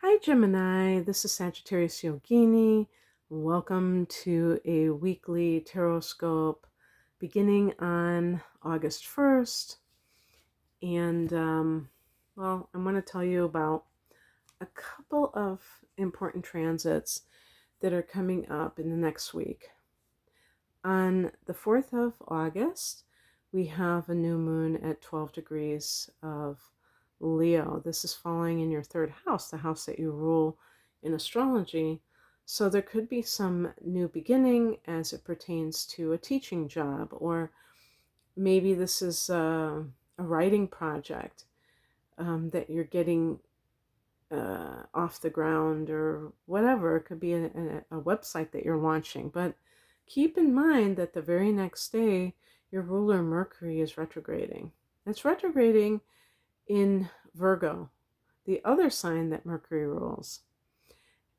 Hi, Gemini. This is Sagittarius Yogini. Welcome to a weekly Tarotscope beginning on August 1st. And, I'm going to tell you about a couple of important transits that are coming up in the next week. On the 4th of August, we have a new moon at 12 degrees of Leo. This is falling in your third house, the house that you rule in astrology. So there could be some new beginning as it pertains to a teaching job, or maybe this is a writing project that you're getting off the ground or whatever. It could be a website that you're launching. But keep in mind that the very next day, your ruler Mercury is retrograding. It's retrograding in Virgo, the other sign that Mercury rules.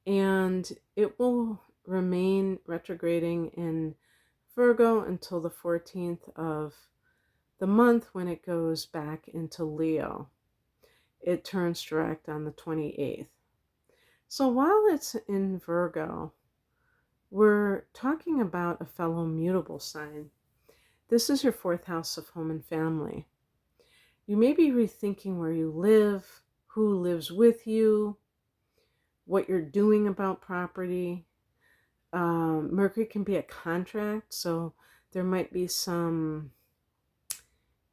And it will remain retrograding in Virgo until the 14th of the month when it goes back into Leo. It turns direct on the 28th. So while it's in Virgo, we're talking about a fellow mutable sign. This is your fourth house of home and family. You may be rethinking where you live, who lives with you, what you're doing about property. Mercury can be a contract, so there might be some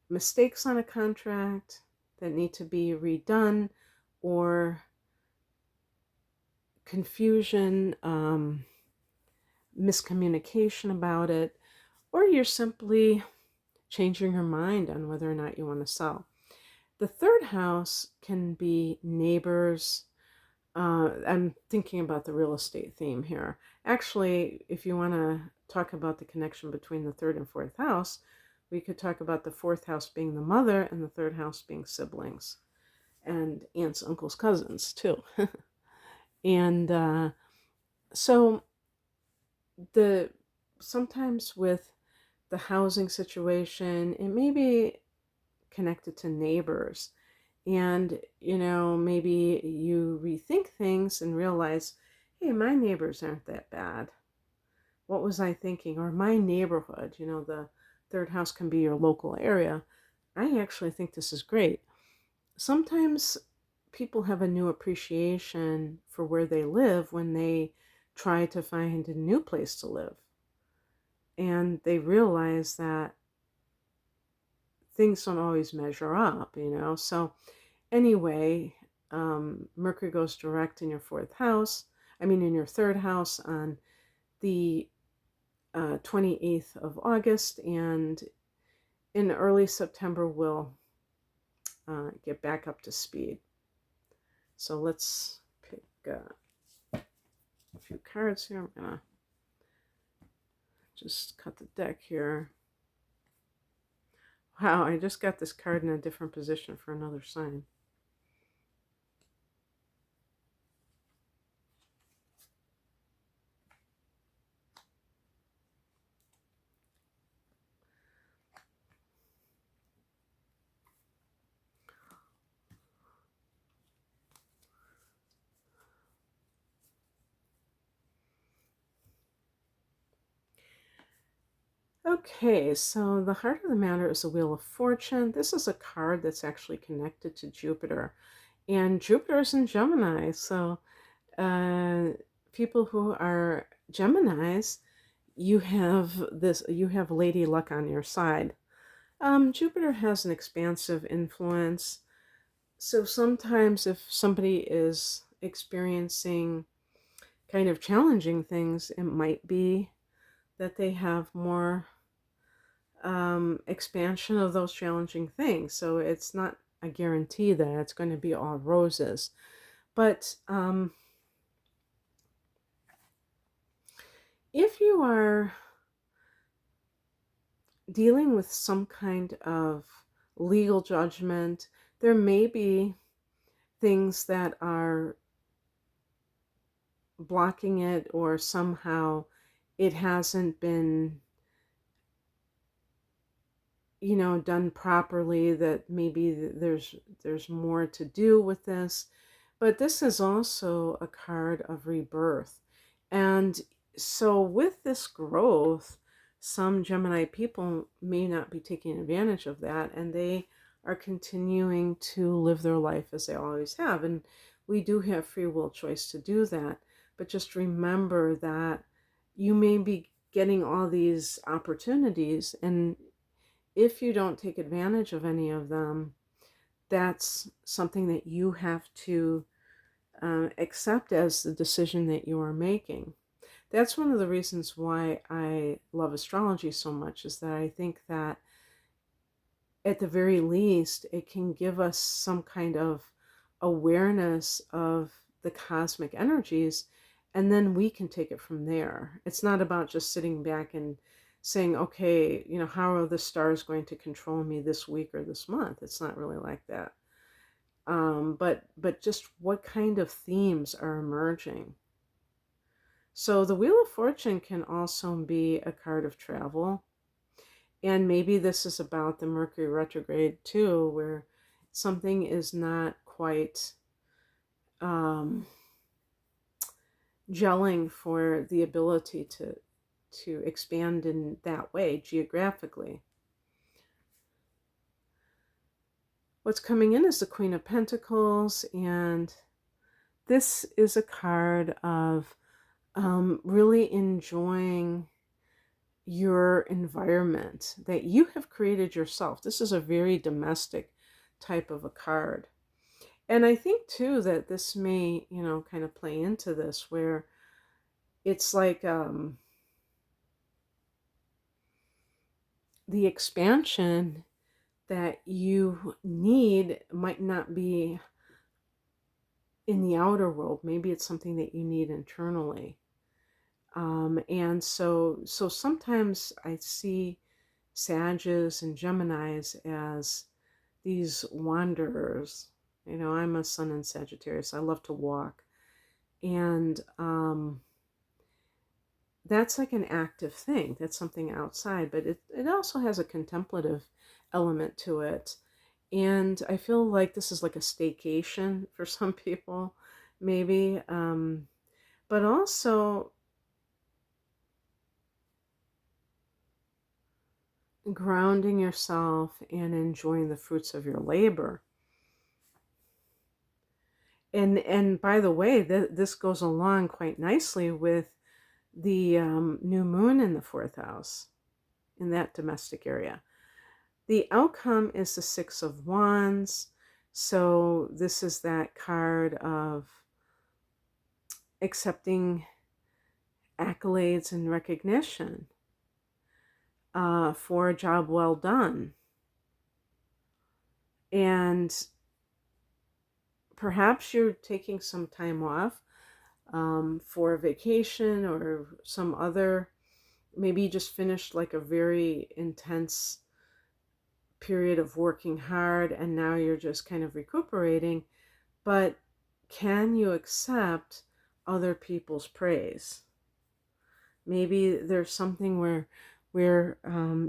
mistakes on a contract that need to be redone, or confusion, miscommunication about it, or you're simply changing your mind on whether or not you want to sell. The third house can be neighbors. I'm thinking about the real estate theme here. Actually, if you want to talk about the connection between the third and fourth house, we could talk about the fourth house being the mother and the third house being siblings and aunts, uncles, cousins too. And so sometimes with the housing situation, it may be connected to neighbors. And, maybe you rethink things and realize, hey, my neighbors aren't that bad. What was I thinking? Or my neighborhood, the third house can be your local area. I actually think this is great. Sometimes people have a new appreciation for where they live when they try to find a new place to live. And they realize that things don't always measure up, So anyway, Mercury goes direct in your in your third house on the 28th of August, and in early September we'll get back up to speed. So let's pick a few cards here. I'm gonna just cut the deck here. Wow, I just got this card in a different position for another sign. Okay, so the heart of the matter is the Wheel of Fortune. This is a card that's actually connected to Jupiter. And Jupiter is in Gemini. So people who are Geminis, you have Lady Luck on your side. Jupiter has an expansive influence. So sometimes if somebody is experiencing kind of challenging things, it might be that they have more expansion of those challenging things. So it's not a guarantee that it's going to be all roses. But if you are dealing with some kind of legal judgment, there may be things that are blocking it, or somehow it hasn't been done properly, that maybe there's more to do with this. But this is also a card of rebirth. And so, with this growth, some Gemini people may not be taking advantage of that, and they are continuing to live their life as they always have. And we do have free will choice to do that. But just remember that you may be getting all these opportunities, and if you don't take advantage of any of them, that's something that you have to accept as the decision that you are making. That's one of the reasons why I love astrology so much, is that I think that at the very least, it can give us some kind of awareness of the cosmic energies, and then we can take it from there. It's not about just sitting back and saying, okay, how are the stars going to control me this week or this month? It's not really like that. But just what kind of themes are emerging. So the Wheel of Fortune can also be a card of travel. And maybe this is about the Mercury retrograde too, where something is not quite gelling for the ability to expand in that way geographically. What's coming in is the Queen of Pentacles, and this is a card of really enjoying your environment that you have created yourself. This is a very domestic type of a card. And I think too that this may, kind of play into this, where it's like the expansion that you need might not be in the outer world. Maybe it's something that you need internally. And so sometimes I see Sages and Geminis as these wanderers. I'm a sun in Sagittarius. I love to walk. And that's like an active thing. That's something outside, but it also has a contemplative element to it. And I feel like this is like a staycation for some people, maybe. But also grounding yourself and enjoying the fruits of your labor. And by the way, this goes along quite nicely with the new moon in the fourth house, in that domestic area. The outcome is the Six of Wands. So this is that card of accepting accolades and recognition for a job well done. And perhaps you're taking some time off for a vacation or some other, maybe you just finished like a very intense period of working hard and now you're just kind of recuperating. But can you accept other people's praise? Maybe there's something where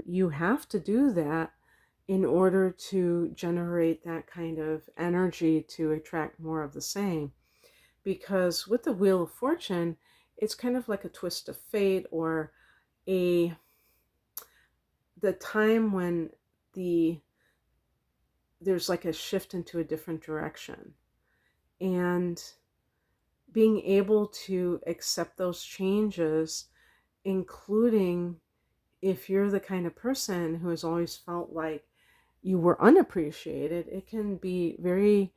you have to do that in order to generate that kind of energy to attract more of the same. Because with the Wheel of Fortune, it's kind of like a twist of fate, or the time when there's like a shift into a different direction. And being able to accept those changes, including if you're the kind of person who has always felt like you were unappreciated, it can be very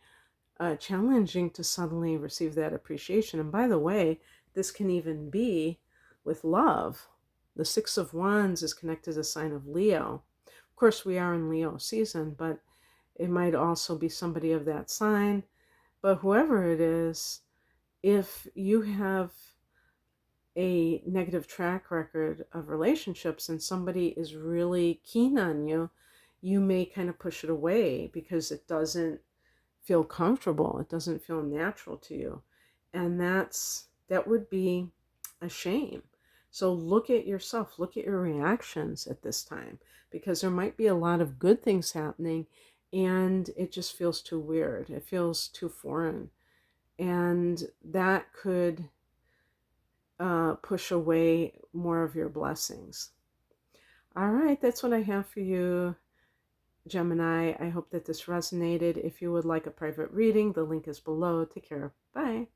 challenging to suddenly receive that appreciation. And by the way, this can even be with love. The Six of Wands is connected to the sign of Leo. Of course, we are in Leo season, but it might also be somebody of that sign. But whoever it is, if you have a negative track record of relationships and somebody is really keen on you, you may kind of push it away because it doesn't feel comfortable. It doesn't feel natural to you. And that would be a shame. So look at yourself, look at your reactions at this time, because there might be a lot of good things happening and it just feels too weird. It feels too foreign. and that could push away more of your blessings. All right, that's what I have for you, Gemini. I hope that this resonated. If you would like a private reading, the link is below. Take care. Bye.